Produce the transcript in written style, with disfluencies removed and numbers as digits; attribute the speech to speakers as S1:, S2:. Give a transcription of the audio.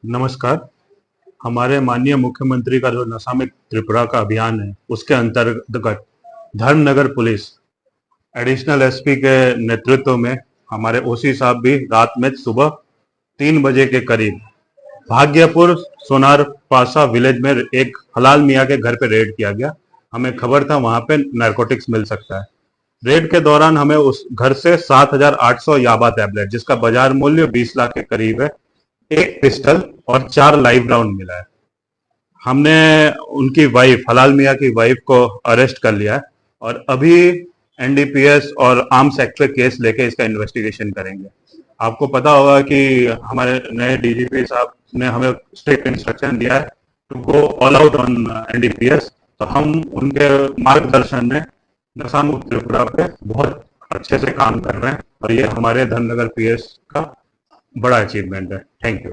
S1: नमस्कार। हमारे माननीय मुख्यमंत्री का जो नशा मुक्त त्रिपुरा का अभियान है, उसके अंतर्गत धर्मनगर पुलिस एडिशनल एसपी के नेतृत्व में हमारे ओसी साहब भी रात में सुबह 3 बजे के करीब भाग्यपुर सोनार पासा विलेज में एक हलाल मियाँ के घर पे रेड किया गया। हमें खबर था वहां पे नारकोटिक्स मिल सकता है। रेड के दौरान हमें उस घर से 7,800 याबा टैबलेट, जिसका बाजार मूल्य 20 लाख के करीब है, एक पिस्टल और 4 लाइव राउंड मिला है। हमने उनकी वाइफ, हलाल मियाँ की वाइफ को अरेस्ट कर लिया है और अभी एनडीपीएस और आर्म्स एक्ट पे केस लेके इसका इन्वेस्टिगेशन करेंगे। आपको पता होगा कि हमारे नए डीजीपी साहब ने हमें स्ट्रिक्ट इंस्ट्रक्शन दिया है to go all out on NDPS, तो हम उनके मार्गदर्शन में नशा मुक्त त्रिपुरा पे बहुत अच्छे से काम कर रहे हैं और ये हमारे धर्मनगर पीएस का बड़ा अचीवमेंट है। Thank you.